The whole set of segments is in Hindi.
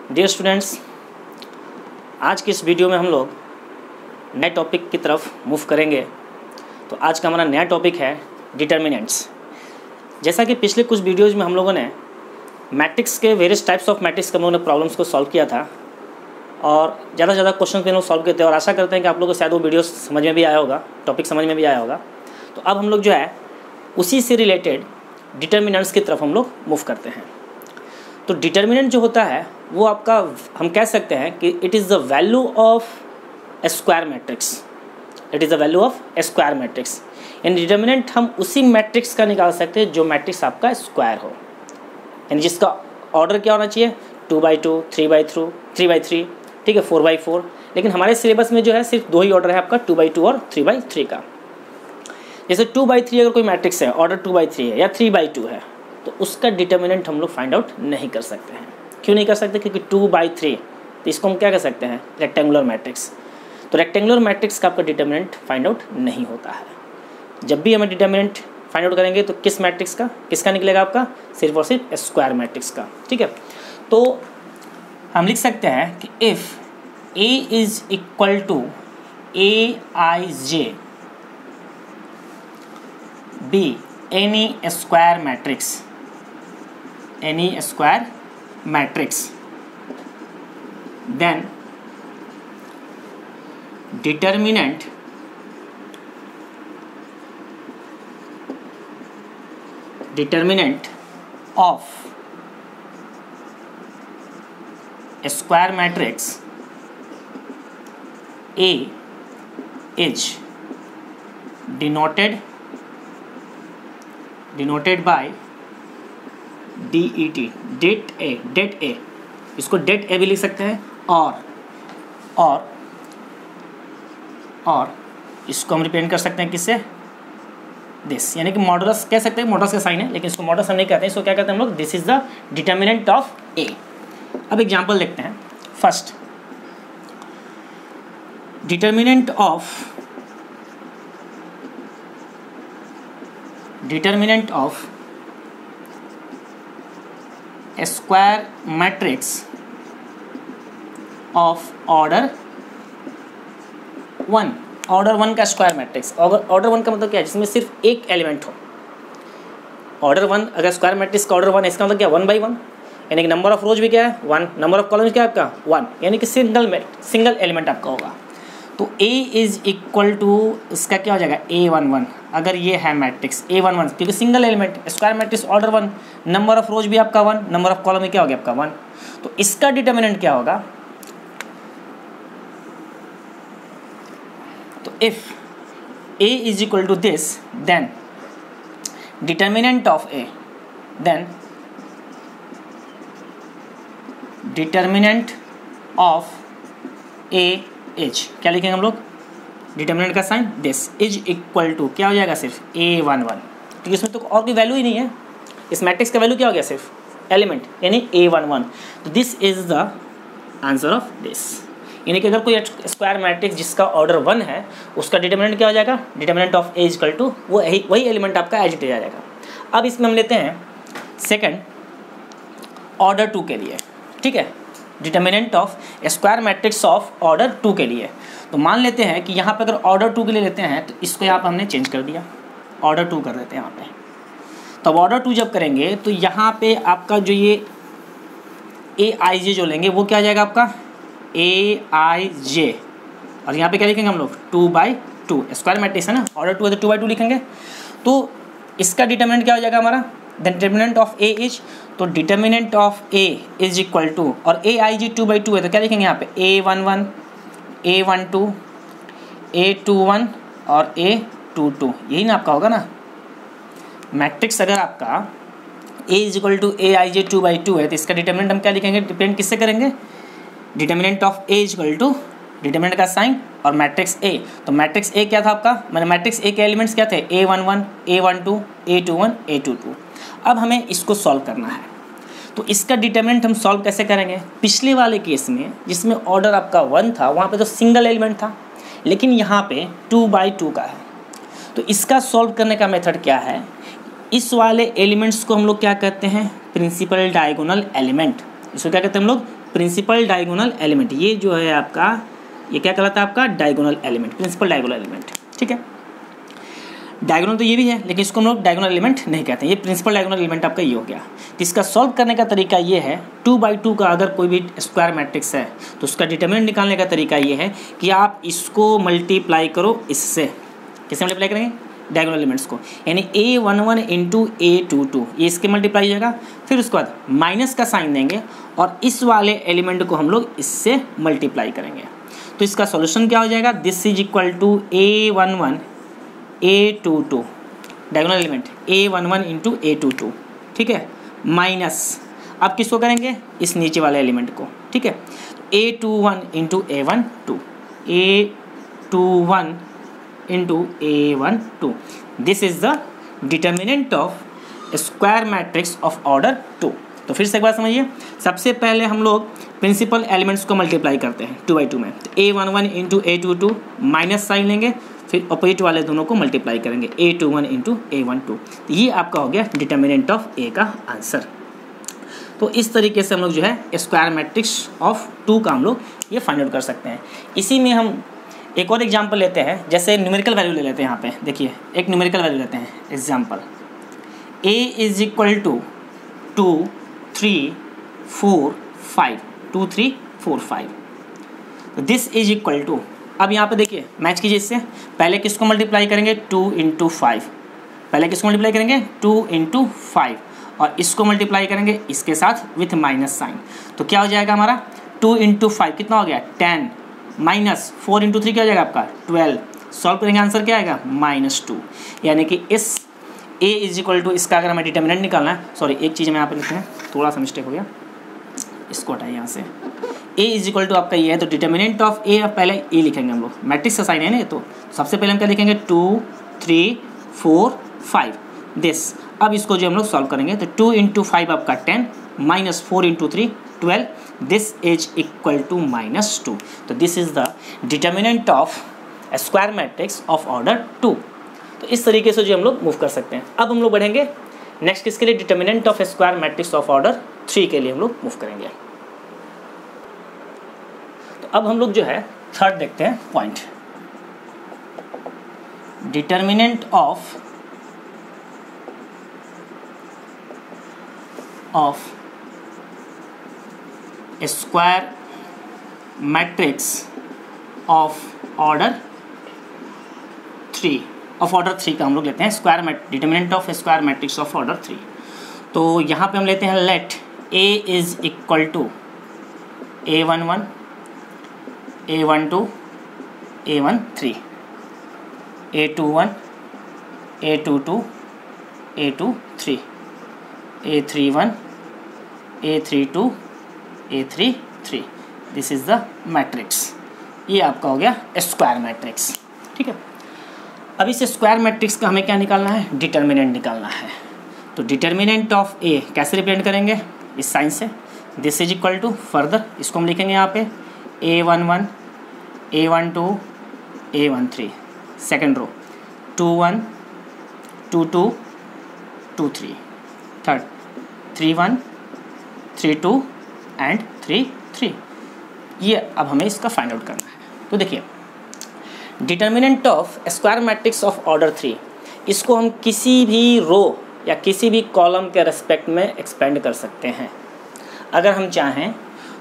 डियर स्टूडेंट्स, आज की इस वीडियो में हम लोग नए टॉपिक की तरफ मूव करेंगे। तो आज का हमारा नया टॉपिक है डिटर्मिनेंट्स। जैसा कि पिछले कुछ वीडियोज़ में हम लोगों ने मैट्रिक्स के वेरियस टाइप्स ऑफ मैट्रिक्स के हम लोगों ने प्रॉब्लम्स को सॉल्व किया था और ज़्यादा से ज़्यादा क्वेश्चन के लोग सॉल्व किए थे और आशा करते हैं कि आप लोगों को शायद वो वीडियो समझ में भी आया होगा, टॉपिक समझ में भी आया होगा। तो अब हम लोग जो है उसी से रिलेटेड डिटर्मिनेंट्स की तरफ हम लोग मूव करते हैं। तो डिटर्मिनेंट जो होता है वो आपका, हम कह सकते हैं कि it is the value of A square matrix. It is the value of A square matrix. यानी डिटर्मिनेंट हम उसी मैट्रिक्स का निकाल सकते हैं जो मैट्रिक्स आपका स्क्वायर हो, यानी जिसका ऑर्डर क्या होना चाहिए 2×2, 3×3, ठीक है, 4×4। लेकिन हमारे सिलेबस में जो है सिर्फ दो ही ऑर्डर है आपका, 2×2 और 3×3 का। जैसे 2×3 अगर कोई मैट्रिक्स है, ऑर्डर 2×3 है या 3×2 है, तो उसका डिटर्मिनेंट हम लोग फाइंड आउट नहीं कर सकते हैं। क्यों नहीं कर सकते? क्योंकि 2×3, तो इसको हम क्या कर सकते हैं, रेक्टेंगुलर मैट्रिक्स। तो रेक्टेंगुलर मैट्रिक्स का आपका डिटर्मिनेंट फाइंड आउट नहीं होता है। जब भी हमें डिटर्मिनेंट फाइंड आउट करेंगे तो किस मैट्रिक्स का, किसका निकलेगा आपका, सिर्फ और सिर्फ स्क्वायर मैट्रिक्स का। ठीक है, तो हम लिख सकते हैं कि if A is equal to Aij be any square matrix, then determinant of a square matrix A is denoted by det, det A, इसको det A भी लिख सकते हैं, और इसको हम रिप्रेजेंट कर सकते हैं किससे, दिस, यानी कि मॉडुलस कह सकते हैं, मॉडुलस का साइन है लेकिन इसको मॉडुलस हम नहीं कहते हैं, इसको क्या कहते हैं हम लोग, this is the determinant of A। अब एग्जांपल देखते हैं। First, determinant of a square matrix of order 1। Order 1 का स्क्वायर मैट्रिक्स। ऑर्डर 1 का मतलब क्या है, जिसमें सिर्फ एक एलिमेंट हो। ऑर्डर 1 अगर स्क्वायर मैट्रिक्स का ऑर्डर 1 है, इसका मतलब क्या, 1×1, यानी कि नंबर ऑफ रोज भी क्या है 1, नंबर ऑफ कॉलम्स क्या है आपका 1, यानी कि सिंगल एलिमेंट आपका होगा। तो A इज इक्वल टू, इसका क्या हो जाएगा, A11। अगर ये है मैट्रिक्स A11, क्योंकि single element square matrix order 1, number of रोज भी आपका 1, नंबर ऑफ कॉलम में क्या हो गया आपका 1। तो इसका डिटर्मिनेंट क्या होगा, तो if A is equal to this, then determinant of A, then determinant of A is, क्या लिखेंगे हम लोग, डिटर्मिनेंट का sign this, is equal to क्या हो जाएगा, सिर्फ A11, क्योंकि इसमें तो और कोई वैल्यू ही नहीं है। इस मैट्रिक्स का वैल्यू क्या हो गया, सिर्फ एलिमेंट, यानी A11। तो this is the answer of this. यानी कि अगर कोई स्क्वायर मैट्रिक्स जिसका ऑर्डर 1 है, उसका डिटर्मिनेंट क्या हो जाएगा, determinant of A equal to वही एलिमेंट आपका एज इट इज आ जाएगा। अब इसमें हम लेते हैं सेकंड, ऑर्डर 2 के लिए। ठीक है, determinant of square matrix of order 2 के लिए। तो मान लेते हैं कि यहाँ पे अगर ऑर्डर 2 के लिए लेते हैं तो इसको यहाँ पे हमने चेंज कर दिया, ऑर्डर 2 कर देते हैं यहाँ पे। तो अब ऑर्डर 2 जब करेंगे तो यहाँ पे आपका जो ये Aij जो लेंगे वो क्या आ जाएगा आपका Aij, और यहाँ पे क्या लिखेंगे हम लोग 2×2, स्क्वायर मैट्रिक्स है ना, ऑर्डर 2 है तो 2×2 लिखेंगे। तो इसका डिटर्मिनेंट क्या हो जाएगा हमारा, the determinant of A is, तो determinant of A is equal to, और Aij 2×2 है तो क्या लिखेंगे यहाँ पे A11, A12, A21 और A22, यही ना आपका होगा ना मैट्रिक्स। अगर आपका A is equal to Aij 2×2 है तो इसका डिटर्मिनेंट हम क्या लिखेंगे, डिपेंड किससे करेंगे, determinant of A is equal to determinant का साइन और मैट्रिक्स A। तो मैट्रिक्स A क्या था आपका, मतलब मैट्रिक्स A के एलिमेंट्स क्या थे, A11, A12, A21, A22। अब हमें इसको सॉल्व करना है। तो इसका डिटर्मिनेंट हम सॉल्व कैसे करेंगे, पिछले वाले केस में जिसमें ऑर्डर आपका 1 था, वहाँ पे तो सिंगल एलिमेंट था, लेकिन यहाँ पे 2×2 का है। तो इसका सॉल्व करने का मेथड क्या है, इस वाले एलिमेंट्स को हम लोग क्या कहते हैं, प्रिंसिपल डायगोनल एलिमेंट। इसको क्या कहते हैं हम लोग, प्रिंसिपल डायगोनल एलिमेंट, ये जो है आपका, ये क्या कहलाता है आपका diagonal element, principal diagonal element, ठीक है। डायगोनल तो ये भी है, लेकिन इसको हम लोग डायगोनल एलिमेंट नहीं कहते हैं, ये प्रिंसिपल डायगोनल एलिमेंट आपका ये हो गया। तो इसका सॉल्व करने का तरीका ये है, 2/2 का अगर कोई भी स्क्वायर मैट्रिक्स है तो उसका डिटरमिनेंट निकालने का तरीका ये है कि आप इसको मल्टीप्लाई करो इससे। किससे मल्टीप्लाई करेंगे? डायगोनल एलिमेंट्स को, यानी A11 इंटू A22, ये इसके मल्टीप्लाई होगा। फिर उसके बाद माइनस का साइन देंगे और इस वाले एलिमेंट को हम लोग इससे मल्टीप्लाई करेंगे। तो इसका सॉल्यूशन क्या हो जाएगा? This is equal to A11 A22 diagonal element A11 into A22, ठीक है, माइनस अब किसको करेंगे? इस नीचे वाले एलिमेंट को, ठीक है, A21 into A12, A21 into A12, this is the determinant of square matrix of order 2। तो फिर से एक बार समझिए, सबसे पहले हम लोग प्रिंसिपल एलिमेंट्स को मल्टीप्लाई करते हैं 2/2 में, तो A11 into A22 minus sign लेंगे, फिर अपोजिट वाले दोनों को मल्टीप्लाई करेंगे A21 इंटू A12। तो ये आपका हो गया डिटर्मिनेंट ऑफ ए का आंसर। तो इस तरीके से हम लोग जो है स्क्वायर मैट्रिक्स ऑफ 2 का हम लोग ये फाइंड आउट कर सकते हैं। इसी में हम एक और एग्जांपल लेते हैं, जैसे न्यूमेरिकल वैल्यू ले लेते हैं। यहाँ पे देखिए एक न्यूमेरिकल वैल्यू लेते हैं, example a is equal to 2 3 4 5, 2 3 4 5, तो दिस इज इक्वल टू, अब यहाँ पे देखिए मैच कीजिए इससे, पहले किसको मल्टीप्लाई करेंगे? 2 इंटू 5, पहले किसको मल्टीप्लाई करेंगे? 2 इंटू 5, और इसको मल्टीप्लाई करेंगे इसके साथ विथ माइनस साइन। तो क्या हो जाएगा हमारा? 2 इंटू 5 कितना हो गया? 10, माइनस 4 इंटू 3 क्या हो जाएगा आपका? 12। सॉल्व करेंगे, आंसर क्या आएगा? -2। यानी कि इस a इज इक्वल टू, इसका अगर हमें डिटर्मिनेंट निकालना है, सॉरी एक चीज़ में यहाँ पे लिखते हैं, थोड़ा सा मिस्टेक हो गया, इसको हटाइए यहाँ से। a इज इक्वल टू आपका ये है, तो डिटर्मिनेंट ऑफ a पहले a लिखेंगे हम लोग, मैट्रिक्स का साइन है ना, तो सबसे पहले हम क्या लिखेंगे? 2 3 4 5 दिस। अब इसको जो हम लोग सॉल्व करेंगे, तो 2 इंटू 5 आपका 10, minus 4 into 3 12, this is equal to -2। तो this is the determinant of square matrix of order 2। तो इस तरीके से जो हम लोग मूव कर सकते हैं। अब हम लोग बढ़ेंगे नेक्स्ट किसके लिए? Determinant of square matrix of order 3 के लिए हम लोग मूव करेंगे। तो अब हम लोग जो है थर्ड देखते हैं point, determinant of square matrix of order 3, of order 3 का हम लोग लेते हैं square determinant of square matrix of order 3। तो यहाँ पे हम लेते हैं let a is equal to A11 A12 A13, A21 A22 A23, A31 A32 A33, this is the matrix. ये आपका हो गया स्क्वायर मैट्रिक्स, ठीक है। अब इस स्क्वायर मैट्रिक्स का हमें क्या निकालना है? डिटर्मिनेंट निकालना है। तो डिटर्मिनेंट ऑफ ए कैसे रिप्रेजेंट करेंगे? इस साइन से, this is equal to, further इसको हम लिखेंगे यहाँ पे A11 A12 A13, second row 21 22 23, third 31 32 and 33। ये अब हमें इसका फाइंड आउट करना है। तो देखिए determinant of square matrix of order 3, इसको हम किसी भी रो या किसी भी कॉलम के रेस्पेक्ट में एक्सपेंड कर सकते हैं। अगर हम चाहें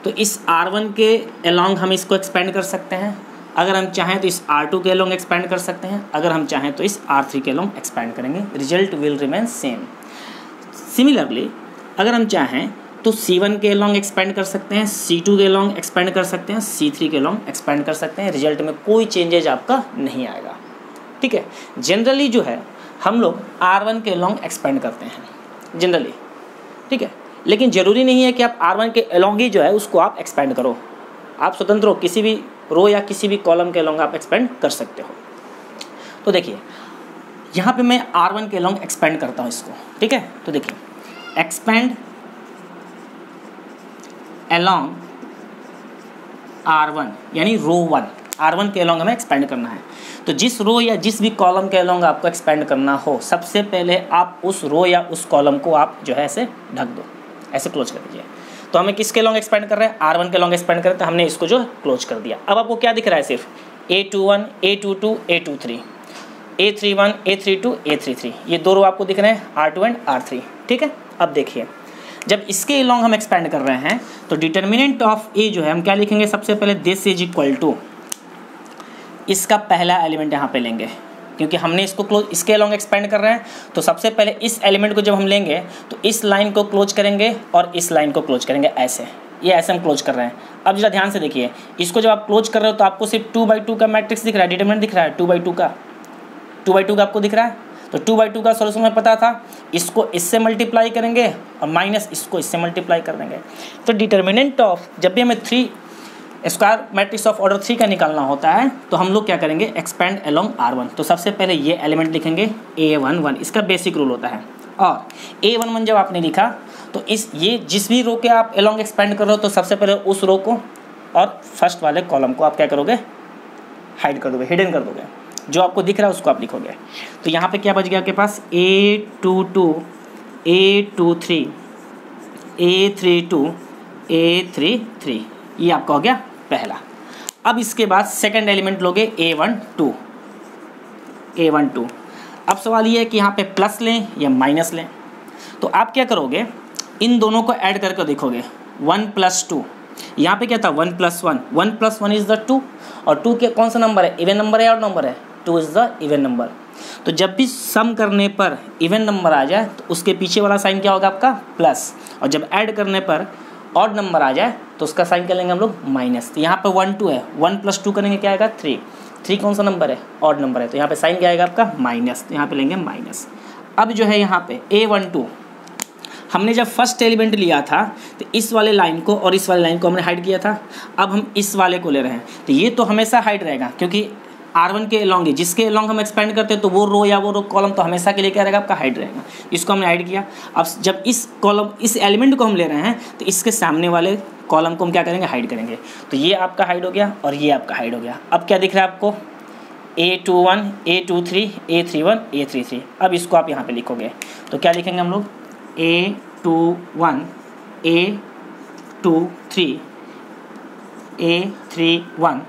तो इस R1 के अलोंग हम इसको एक्सपेंड कर सकते हैं, अगर हम चाहें तो इस R2 के अलोंग एक्सपेंड कर सकते हैं, अगर हम चाहें तो इस R3 के अलोंग एक्सपेंड करेंगे, result will remain same. Similarly अगर हम चाहें तो C1 के अलोंग एक्सपेंड कर सकते हैं, C2 के अलोंग एक्सपेंड कर सकते हैं, C3 के अलोंग एक्सपेंड कर सकते हैं, रिजल्ट में कोई चेंजेज आपका नहीं आएगा, ठीक है। जनरली जो है हम लोग R1 के अलोंग एक्सपेंड करते हैं जनरली, ठीक है, लेकिन ज़रूरी नहीं है कि आप R1 के अलोंग ही जो है उसको आप एक्सपेंड करो, आप स्वतंत्र हो, किसी भी रो या किसी भी कॉलम के अलोंग आप एक्सपेंड कर सकते हो। तो देखिए यहाँ पे मैं R1 के अलोंग एक्सपेंड करता हूँ इसको, ठीक है। तो देखिए एक्सपेंड अलोंग R1 यानी रो 1, R1 के अलोंग हमें एक्सपेंड करना है। तो जिस रो या जिस भी कॉलम के अलोंग आपको एक्सपेंड करना हो, सबसे पहले आप उस रो या उस कॉलम को आप जो है ऐसे ढक दो, ऐसे क्लोज कर दीजिए। तो हमें किसके लॉन्ग एक्सपेंड कर रहे हैं, R1 के लॉन्ग एक्सपेंड कर रहे हैं, तो हमने इसको जो क्लोज कर दिया। अब आपको क्या दिख रहा है, सिर्फ A21, A22, A23, A31, A32, A33, ये दो रो आपको दिख रहे हैं, R2 एंड R3। ठीक है, अब देखिए जब इसके लॉन्ग हम एक्सपेंड कर रहे हैं तो डिटर्मिनेंट ऑफ ए जो है हम क्या लिखेंगे, सबसे पहले दिस इज इक्वल टू, इसका पहला एलिमेंट यहाँ पे लेंगे, क्योंकि हमने इसको क्लोज इसके लॉन्ग एक्सपेंड कर रहे हैं, तो सबसे पहले इस एलिमेंट को जब हम लेंगे तो इस लाइन को क्लोज करेंगे और इस लाइन को क्लोज करेंगे, ऐसे, ये ऐसे हम क्लोज कर रहे हैं। अब जरा ध्यान से देखिए, इसको जब आप क्लोज कर रहे हो तो आपको सिर्फ 2/2 का मैट्रिक्स दिख रहा है, डिटरमिनेंट दिख रहा है 2/2 का, 2/2 का आपको दिख रहा है। तो 2/2 का सॉल्यूशन में पता था, इसको इससे मल्टीप्लाई करेंगे और माइनस इसको इससे मल्टीप्लाई कर देंगे। तो डिटर्मिनेंट ऑफ, जब भी हमें 3 स्क्वायर मैट्रिक्स ऑफ ऑर्डर 3 का निकालना होता है तो हम लोग क्या करेंगे, एक्सपेंड अलोंग R1। तो सबसे पहले ये एलिमेंट लिखेंगे A11, इसका बेसिक रूल होता है। और A11 जब आपने लिखा तो ये जिस भी रो के आप अलोंग एक्सपेंड कर रहे हो तो सबसे पहले उस रो को और फर्स्ट वाले कॉलम को आप क्या करोगे, हाइड कर दोगे, हिडन कर दोगे, जो आपको दिख रहा है उसको आप लिखोगे। तो यहाँ पे क्या बच गया आपके पास, A22, A23, A32, A33, ये आपका हो गया पहला। अब इसके बाद सेकंड एलिमेंट लोगे A12, A12। अब सवाल ये है कि यहाँ पे प्लस लें या माइनस लें, तो आप क्या करोगे, इन दोनों को ऐड करके देखोगे, 1 + 2, यहाँ पे क्या था 1 + 1, 1 + 1 इज़ द 2, और 2 के कौन सा नंबर है, इवन नंबर है या ऑड नंबर है, 2 इज़ द इवन नंबर। तो जब भी सम करने पर इवन नंबर आ जाए तो उसके पीछे वाला साइन क्या होगा आपका, प्लस, और जब ऐड करने पर ऑड नंबर आ जाए तो उसका साइन क्या लेंगे हम लोग, माइनस। तो यहाँ पे 1 2 है, 1 + 2 करेंगे क्या आएगा 3, 3 कौन सा नंबर है, ऑड नंबर है, तो यहाँ पे साइन क्या आएगा आपका माइनस, तो यहाँ पे लेंगे माइनस। अब जो है यहाँ पे A12, हमने जब फर्स्ट एलिमेंट लिया था तो इस वाले लाइन को और इस वाले लाइन को हमने हाइड किया था, अब हम इस वाले को ले रहे हैं, तो ये तो हमेशा हाइड रहेगा, क्योंकि R1 के अलॉन्ग, जिसके अलॉन्ग हम एक्सपेंड करते हैं तो वो रो या वो रो कॉलम तो हमेशा के लिए क्या रहेगा आपका, हाइड रहेगा। इसको हमने हाइड किया। अब जब इस कॉलम, इस एलिमेंट को हम ले रहे हैं तो इसके सामने वाले कॉलम को हम क्या करेंगे, हाइड करेंगे। तो ये आपका हाइड हो गया और ये आपका हाइड हो गया। अब क्या दिख रहा है आपको, A21, A23, A31, A33। अब इसको आप यहाँ पे लिखोगे तो क्या लिखेंगे हम लोग, A21, A23, A31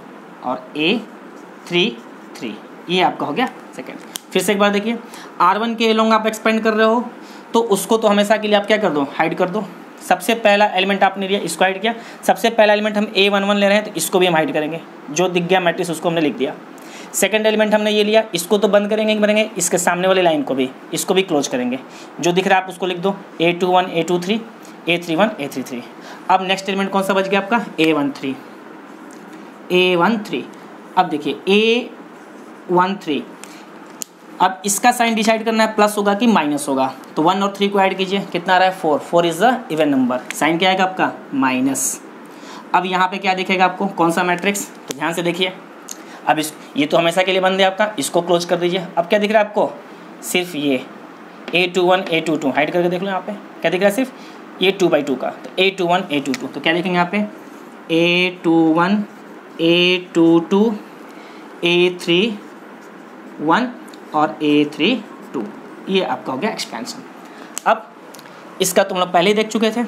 और A33, ये आपका हो गया सेकेंड। फिर से एक बार देखिए, R1 के अलोंग आप एक्सपेंड कर रहे हो तो उसको तो हमेशा के लिए आप क्या कर दो, हाइड कर दो। सबसे पहला एलिमेंट आपने लिया, इसको हाइड किया। सबसे पहला एलिमेंट हम A11 ले रहे हैं तो इसको भी हम हाइड करेंगे, जो दिख गया मैट्रिक्स उसको हमने लिख दिया। सेकंड एलिमेंट हमने ये लिया, इसको तो बंद करेंगे, इसके सामने वाली लाइन को भी, इसको भी क्लोज करेंगे, जो दिख रहा है आप उसको लिख दो, A21, A23, A31, A33। अब नेक्स्ट एलिमेंट कौन सा बच गया आपका, A13। अब देखिए A13, अब इसका साइन डिसाइड करना है, प्लस होगा कि माइनस होगा। तो 1 और 3 को ऐड कीजिए, कितना आ रहा है 4, 4 is the even number, sign क्या आएगा आपका माइनस। अब यहाँ पे क्या दिखेगा आपको, कौन सा मैट्रिक्स, तो ध्यान से देखिए। अब ये तो हमेशा के लिए बंद है आपका, इसको क्लोज कर दीजिए। अब क्या दिख रहा है आपको, सिर्फ ये A21, A22 हाइड करके देख लो, यहाँ पे क्या दिख रहा है, सिर्फ ये 2/2 का, तो A21, A22। तो क्या लिखेंगे यहाँ पे, A21, A22, A31 और A32, ये आपका हो गया एक्सपेंशन। अब इसका तुम लोग पहले ही देख चुके थे,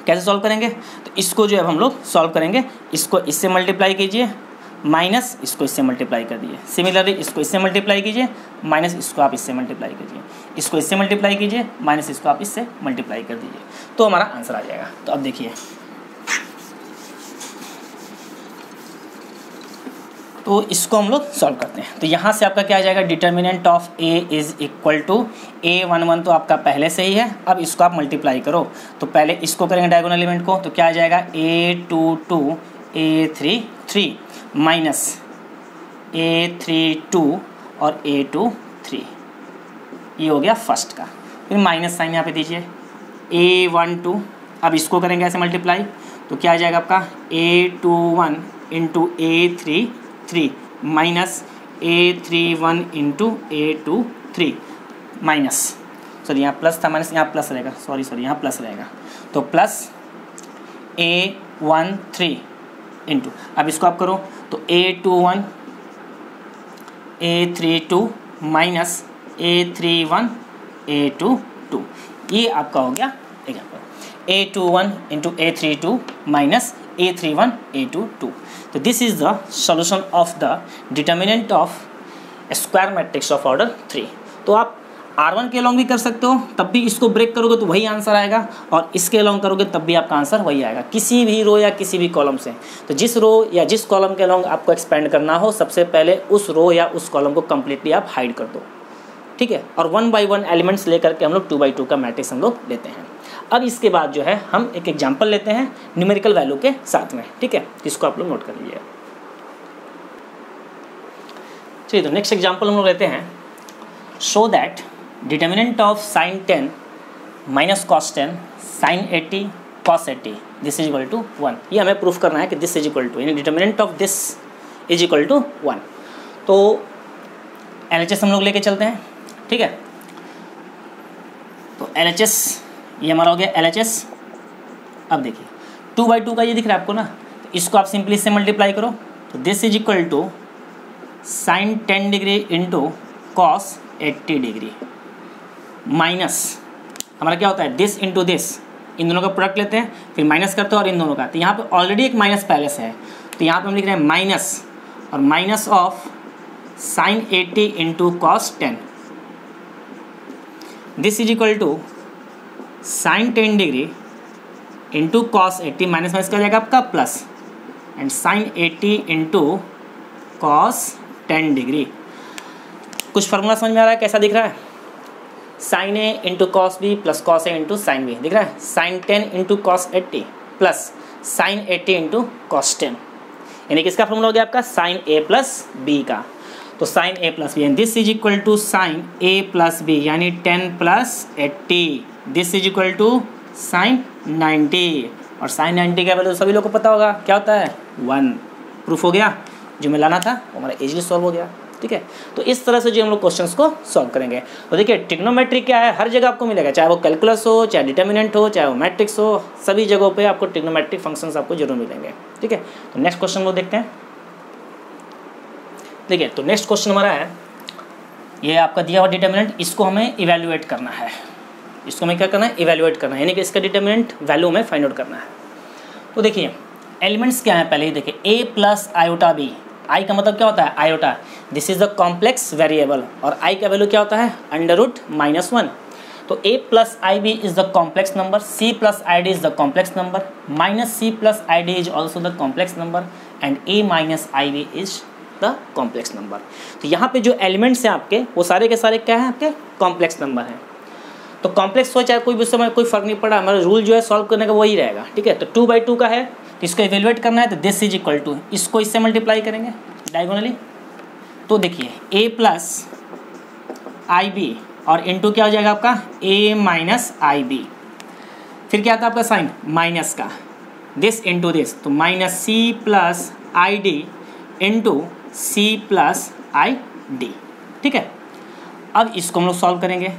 कैसे सॉल्व करेंगे, तो इसको जो है हम लोग सॉल्व करेंगे, इसको इससे मल्टीप्लाई कीजिए, माइनस इसको इससे मल्टीप्लाई कर दिए। सिमिलरली इसको इससे मल्टीप्लाई कीजिए, माइनस इसको आप इससे मल्टीप्लाई कीजिए, इसको इससे मल्टीप्लाई कीजिए, माइनस इसको आप इससे मल्टीप्लाई कर दीजिए, तो हमारा आंसर आ जाएगा। तो अब देखिए, तो इसको हम लोग सॉल्व करते हैं। तो यहाँ से आपका क्या आ जाएगा, determinant of A is equal to A11 तो आपका पहले से ही है। अब इसको आप मल्टीप्लाई करो, तो पहले इसको करेंगे डायगोनल एलिमेंट को, तो क्या आ जाएगा A22, A33 माइनस A32 और A23, ये हो गया फर्स्ट का। फिर माइनस साइन यहाँ पे दीजिए, A12, अब इसको करेंगे ऐसे मल्टीप्लाई, तो क्या आ जाएगा आपका A21 into A33 minus A31 into A23 minus, sorry यहाँ प्लस था, माइनस यहाँ प्लस रहेगा, सॉरी यहाँ प्लस रहेगा, तो प्लस A13 इंटू, अब इसको आप करो तो A21, A32 minus A31, A22, ये आपका हो गया example A21 into A32 minus A31 A22. तो this is the solution of the determinant of square matrix of order 3. तो आप R1 के अलॉन्ग भी कर सकते हो, तब भी इसको ब्रेक करोगे तो वही आंसर आएगा, और इसके अलॉन्ग करोगे तब भी आपका आंसर वही आएगा, किसी भी रो या किसी भी कॉलम से. तो जिस रो या जिस कॉलम के अलॉन्ग आपको एक्सपेंड करना हो, सबसे पहले उस रो या उस कॉलम को कम्प्लीटली आप हाइड कर दो, ठीक है. और 1 by 1 एलिमेंट्स लेकर के हम लोग 2 by 2 का मैट्रिक्स हम लोग लेते हैं. अब इसके बाद जो है हम एक एग्जाम्पल लेते हैं न्यूमेरिकल वैल्यू के साथ में, ठीक है. इसको आप लोग नोट कर लीजिए. चलिए, तो नेक्स्ट एग्जाम्पल हम लोग लेते हैं. Show that determinant of sin 10 minus cos 10 sin 80 cos 80 this is equal to 1. ये हमें प्रूफ करना है कि दिस इज इक्वल टू, यानी determinant of this is equal to 1. तो LHS हम लोग लेके चलते हैं, ठीक है. तो LHS ये हमारा हो गया LHS. अब देखिए 2 by 2 का ये दिख रहा है आपको ना, तो इसको आप सिंपली इससे मल्टीप्लाई करो. तो this is equal to sin 10 degree into cos 80 degree minus हमारा क्या होता है दिस इंटू दिस, इन दोनों का प्रोडक्ट लेते हैं, फिर माइनस करते हैं और इन दोनों का. तो यहाँ पे ऑलरेडी एक माइनस पहले से है, तो यहाँ पे हम लिख रहे हैं माइनस और minus of sin 80 into cos 10. This is equal to sin 10 degree into cos 80 minus minus क्या जाएगा आपका plus, and sin 80 into cos 10 degree. कुछ फार्मूला समझ में आ रहा है, कैसा दिख रहा है? sin A into cos B plus cos A into sin B दिख रहा है. sin 10 into cos 80 plus sin 80 into cos 10, यानी किसका फार्मूला हो गया आपका sin A प्लस B का. तो sin A plus B, this is equal to sin A plus B, यानी 10 plus 80. This is equal to sin 90, और sin 90 का वैल्यू सभी लोग को पता होगा, क्या होता है 1. प्रूफ हो गया, जो मैं लाना था वो हमारा इजीली सॉल्व हो गया, ठीक है. तो इस तरह से जो हम लोग क्वेश्चंस को सॉल्व करेंगे. तो देखिए ट्रिग्नोमेट्री क्या है, हर जगह आपको मिलेगा, चाहे वो कैलकुलस हो, चाहे डिटर्मिनेंट हो, चाहे वो मैट्रिक्स हो, सभी जगहों पे आपको ट्रिग्नोमेट्रिक फंक्शंस आपको जरूर मिलेंगे, ठीक है. तो नेक्स्ट क्वेश्चन लोग देखते हैं. देखिए, तो नेक्स्ट क्वेश्चन हमारा है, ये आपका दिया हुआ डिटर्मिनेंट, इसको हमें इवेल्युएट करना है. इसको हमें क्या करना है, इवेल्युएट करना है, यानी कि इसका डिटर्मिनेंट वैल्यू हमें फाइंड आउट करना है. तो देखिए एलिमेंट्स क्या है, पहले ही देखिए a प्लस आयोटा b. आई का मतलब क्या होता है iota, this is the complex variable, और आई का वैल्यू क्या होता है √-1. तो a plus I B is the complex number, c plus I D is the complex number, minus c plus I D is also the complex number, and a minus I B is the complex number. तो यहाँ पे जो एलिमेंट्स हैं आपके, वो सारे के सारे क्या हैं आपके कॉम्प्लेक्स नंबर हैं. तो कॉम्प्लेक्स हो चाहे कोई भी, उससे कोई फर्क नहीं पड़ा, हमारा रूल जो है सॉल्व करने का वही रहेगा, ठीक है. तो 2 by 2 का है, तो इसको इवेल्युएट करना है, तो दिस इज इक्वल टू, इसको इससे मल्टीप्लाई करेंगे डायगोनली. तो देखिए a प्लस आई बी और इंटू क्या हो जाएगा आपका a माइनस आई बी. फिर क्या आता है आपका साइन माइनस का, दिस इंटू दिस, तो minus c plus I D into c plus I D, ठीक है. अब इसको हम लोग सॉल्व करेंगे.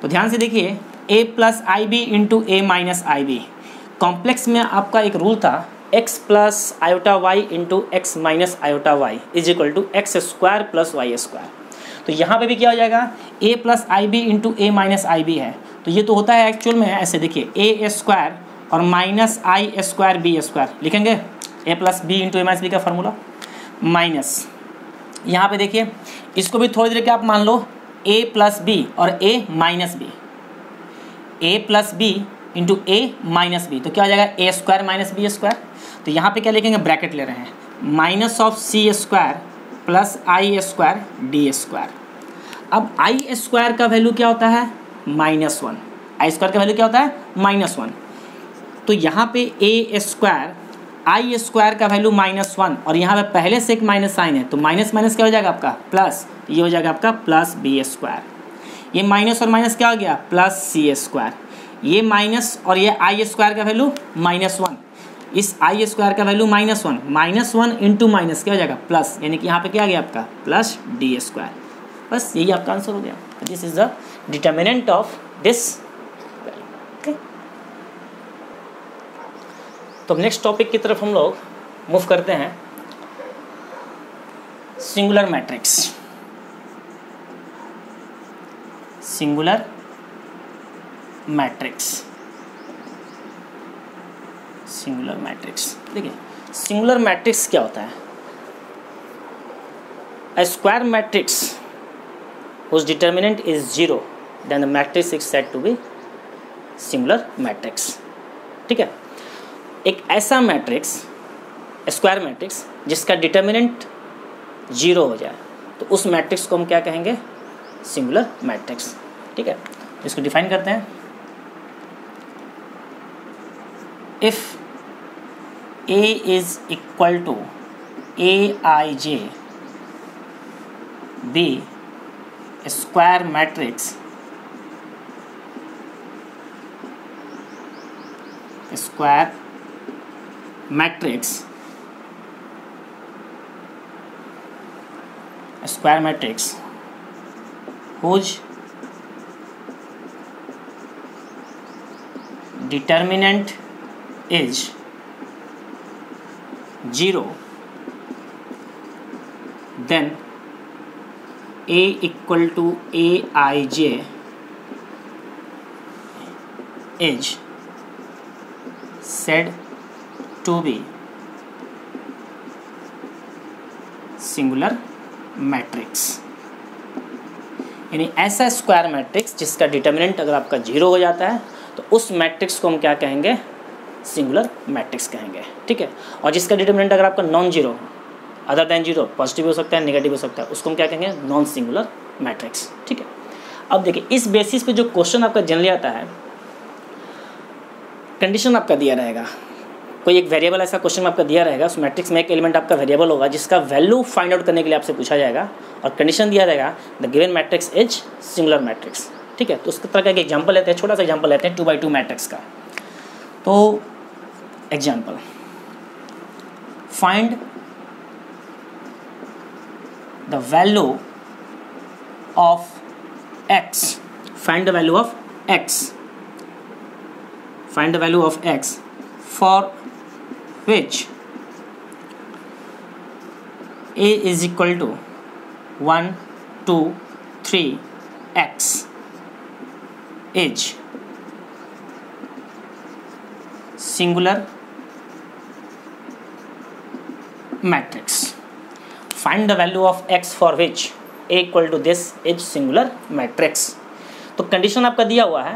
तो ध्यान से देखिए a plus I B into A minus I B. Complex में आपका एक रूल था x plus iota Y into X minus iota Y is equal to X square plus Y square. तो यहाँ पे भी क्या हो जाएगा a plus I B into A minus I B है, तो ये तो होता है एक्चुअल में ऐसे, देखिए a स्क्वायर और minus I square B square लिखेंगे, a plus B into A minus B का फार्मूला, माइनस यहाँ पे देखिए इसको भी थोड़ी देर के आप मान लो a प्लस बी और a minus B, a plus B into A minus B, तो क्या हो जाएगा A square minus B square. तो यहाँ पे क्या लिखेंगे, ब्रैकेट ले रहे हैं, minus of C square plus I square D square. अब आई स्क्वायर का वैल्यू क्या होता है -1, आई स्क्वायर का वैल्यू क्या होता है -1. तो यहाँ पे ए स्क्वायर आई स्क्वायर का वैल्यू -1, और यहाँ पे पहले से एक माइनस साइन है, तो माइनस माइनस क्या हो जाएगा आपका प्लस, ये हो जाएगा आपका प्लस बी स्क्वायर. ये माइनस और माइनस क्या हो गया प्लस सी स्क्वायर. ये माइनस और ये आई स्क्वायर का वैल्यू -1, इस आई स्क्वायर का वैल्यू -1 इंटू माइनस क्या हो जाएगा प्लस, यानी कि यहाँ पे क्या आ गया आपका प्लस डी स्क्वायर. बस यही आपका आंसर हो गया. This is the determinant of this value. Okay, तो नेक्स्ट टॉपिक की तरफ हम लोग मूव करते हैं, singular matrix. Singular matrix singular matrix. देखिए सिंगुलर मैट्रिक्स क्या होता है? A square matrix whose determinant is 0, then the matrix is said to be singular matrix। ठीक है, एक ऐसा मैट्रिक्स स्क्वायर मैट्रिक्स जिसका डिटर्मिनेंट 0 हो जाए तो उस मैट्रिक्स को हम क्या कहेंगे? Singular matrix. ठीक है, इसको डिफाइन करते हैं। If A is equal to Aij be a square matrix whose determinant is 0, then A equal to Aij is said to be singular matrix. यानी ऐसा स्क्वायर मैट्रिक्स जिसका डिटर्मिनेंट अगर आपका 0 हो जाता है तो उस मैट्रिक्स को हम क्या कहेंगे? सिंगुलर मैट्रिक्स कहेंगे। ठीक है, और जिसका डिटर्मिनेंट अगर आपका non zero, other than 0, positive हो सकता है, नेगेटिव हो सकता है, उसको हम क्या कहेंगे? Non singular matrix. ठीक है, अब देखिए इस बेसिस पे जो क्वेश्चन आपका जनरली आता है, कंडीशन आपका दिया रहेगा, कोई एक वेरिएबल ऐसा क्वेश्चन आपका दिया रहेगा, उस मैट्रिक्स में एक एलिमेंट आपका वेरिएबल होगा जिसका वैल्यू फाइंड आउट करने के लिए आपसे पूछा जाएगा, और कंडीशन दिया रहेगा the given matrix is singular matrix. ठीक है, तो उस तरह का एक एग्जाम्पल लेते हैं, छोटा सा एग्जाम्पल लेते हैं 2x2 मैट्रिक्स का। तो example, find the value of x, find the value of x, find the value of x for which a is equal to 1 2 3 x is singular matrix। Find the value of x for which a equal to this is singular matrix. तो कंडीशन आपका दिया हुआ है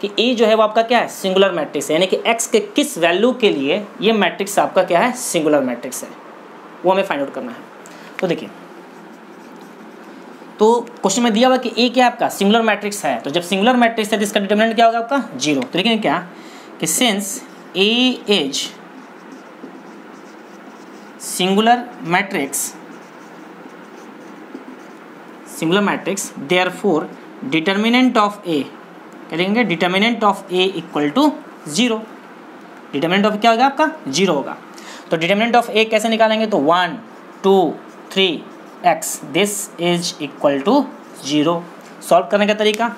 कि a जो है वो आपका क्या है? सिंगुलर मैट्रिक्स है, यानी कि x के किस वैल्यू के लिए ये मैट्रिक्स आपका क्या है? सिंगुलर मैट्रिक्स है, वो हमें फाइंड आउट करना है। तो देखिए, तो क्वेश्चन में दिया हुआ कि a क्या आपका? सिंगुलर मैट्रिक्स है, तो जब सिंगुलर मैट्रिक्स है तो इसका डिटरमिनेंट क्या होगा आपका? 0। तो देखिए क्या कि since a is singular matrix therefore determinant of a, क्या लिखेंगे? Determinant of a equal to 0। Determinant of क्या होगा आपका? 0 होगा। तो डिटर्मिनेंट ऑफ a कैसे निकालेंगे? तो 1 2 3 x this is equal to 0। Solve करने का तरीका,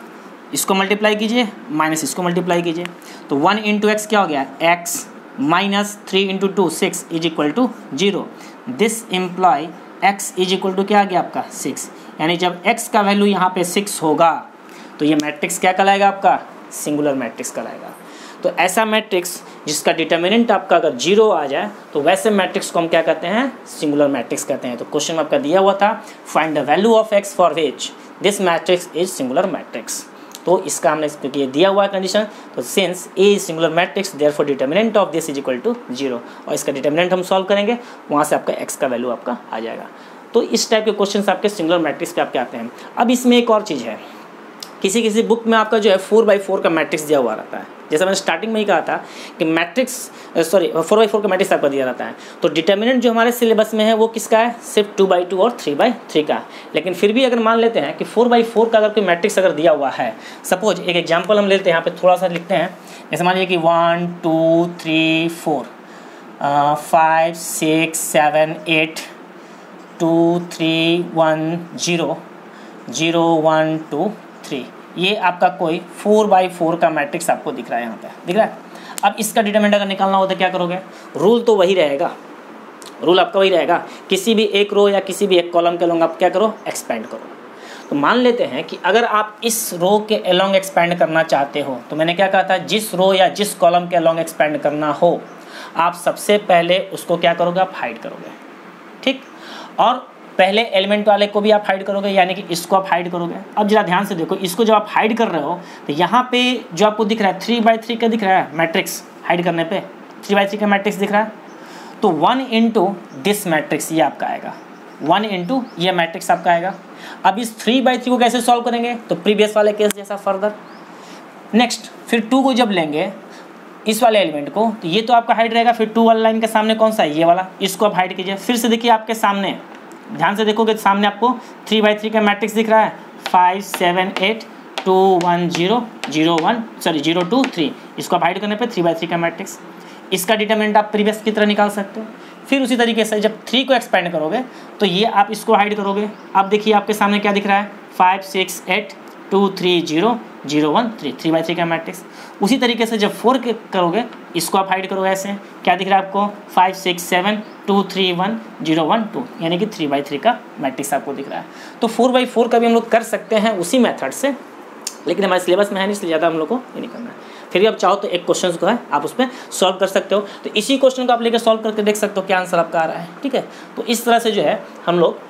इसको मल्टीप्लाई कीजिए माइनस इसको मल्टीप्लाई कीजिए, तो 1 इंटू एक्स क्या हो गया? x minus 3 into 2 6 is equal to 0। This implies x is equal to क्या आ गया आपका? 6। यानी जब x का वैल्यू यहाँ पे 6 होगा तो ये मैट्रिक्स क्या कहलाएगा आपका? सिंगुलर मैट्रिक्स कहलाएगा। तो ऐसा मैट्रिक्स जिसका डिटर्मिनेंट आपका अगर 0 आ जाए तो वैसे मैट्रिक्स को हम क्या कहते हैं? सिंगुलर मैट्रिक्स कहते हैं। तो क्वेश्चन में आपका दिया हुआ था find the value of x for which this matrix is singular matrix. तो इसका हमने ये दिया हुआ है कंडीशन, तो since a is singular matrix therefore determinant of this is equal to 0, और इसका डिटर्मिनेंट हम सॉल्व करेंगे, वहाँ से आपका x का वैल्यू आपका आ जाएगा। तो इस टाइप के क्वेश्चंस आपके सिंगुलर मैट्रिक्स पे आपके आते हैं। अब इसमें एक और चीज़ है, किसी किसी बुक में आपका जो है 4x4 का मैट्रिक्स दिया हुआ रहता है। जैसे मैंने स्टार्टिंग में ही कहा था कि मैट्रिक्स 4x4 का मैट्रिक्स आपका दिया रहता है, तो डिटर्मिनेंट जो हमारे सिलेबस में है वो किसका है? सिर्फ 2x2 और 3x3 का। लेकिन फिर भी अगर मान लेते हैं कि 4x4 का अगर कोई मैट्रिक्स अगर दिया हुआ है, सपोज एक एग्जाम्पल हम लेते हैं, यहाँ पे थोड़ा सा लिखते हैं, जैसे मान लीजिए कि 1 2 3 4 5 6 7 8 2 3 1 0 0 1 2 3, ये आपका कोई 4x4 का मैट्रिक्स आपको दिख रहा है, यहाँ पे दिख रहा है। अब इसका डिटरमिनेंट अगर निकालना हो तो क्या करोगे? रूल तो वही रहेगा, रूल आपका वही रहेगा, किसी भी एक रो या किसी भी एक कॉलम के अलोंग आप क्या करो? एक्सपेंड करो। तो मान लेते हैं कि अगर आप इस रो के अलोंग एक्सपेंड करना चाहते हो, तो मैंने क्या कहा था? जिस रो या जिस कॉलम के अलोंग एक्सपेंड करना हो, आप सबसे पहले उसको क्या करोगे, आप हाइड करोगे, ठीक। और पहले एलिमेंट वाले को भी आप हाइड करोगे, यानी कि इसको आप हाइड करोगे। अब जरा ध्यान से देखो, इसको जब आप हाइड कर रहे हो तो यहाँ पे जो आपको दिख रहा है 3/3 का दिख रहा है मैट्रिक्स, हाइड करने पे 3/3 का मैट्रिक्स दिख रहा है, तो 1 इंटू दिस मैट्रिक्स ये आपका आएगा, 1 इंटू ये मैट्रिक्स आपका आएगा। अब इस 3/3 को कैसे सॉल्व करेंगे, तो प्रीवियस वाले केस जैसा फर्दर। नेक्स्ट फिर 2 को जब लेंगे इस वाले एलिमेंट को, तो ये तो आपका हाइड रहेगा, फिर 2 वाला लाइन के सामने कौन सा है, ये वाला, इसको आप हाइड कीजिए। फिर से देखिए आपके सामने, ध्यान से देखोगे तो सामने आपको 3/3 का मैट्रिक्स दिख रहा है, 5 7 8 2 1 0 0 1 सॉरी 0 2 3, इसको आप हाइड करने पे 3/3 का मैट्रिक्स। इसका डिटरमिनेंट आप प्रीवियस की तरह निकाल सकते हो। फिर उसी तरीके से जब 3 को एक्सपेंड करोगे तो ये आप इसको हाइड करोगे। अब देखिए आपके सामने क्या दिख रहा है, 5 6 8 2 3 0 0 1 3, 3/3 का मैट्रिक्स। उसी तरीके से जब 4 के करोगे इसको आप हाइड करोगे, ऐसे क्या दिख रहा है आपको, 5 6 7 2 3 1 0 1 2, यानी कि 3/3 का मैट्रिक्स आपको दिख रहा है। तो 4/4 का भी हम लोग कर सकते हैं उसी मेथड से, लेकिन हमारे सिलेबस में है नहीं, इसलिए ज़्यादा हम लोग को ये नहीं करना है। फिर भी आप चाहो तो एक क्वेश्चन को है आप उस पर सॉल्व कर सकते हो, तो इसी क्वेश्चन को आप लेकर सॉल्व करके देख सकते हो क्या आंसर आपका आ रहा है, ठीक है। तो इस तरह से जो है हम लोग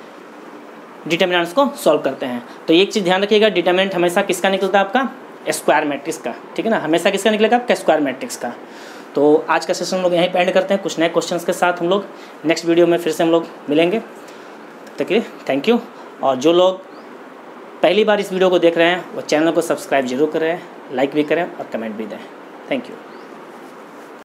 डिटर्मिनेंट्स को सॉल्व करते हैं। तो एक चीज़ ध्यान रखिएगा, डिटर्मिनेंट हमेशा किसका निकलता है, आपका स्क्वायर मैट्रिक्स का, ठीक है ना, हमेशा किसका निकलेगा, आपका स्क्वायर मैट्रिक्स का। तो आज का सेशन हम लोग यहीं पे एंड करते हैं, कुछ नए क्वेश्चंस के साथ हम लोग नेक्स्ट वीडियो में फिर से हम लोग मिलेंगे। तब तक के लिए थैंक यू। और जो लोग पहली बार इस वीडियो को देख रहे हैं वो चैनल को सब्सक्राइब जरूर करें, लाइक भी करें और कमेंट भी दें। Thank you.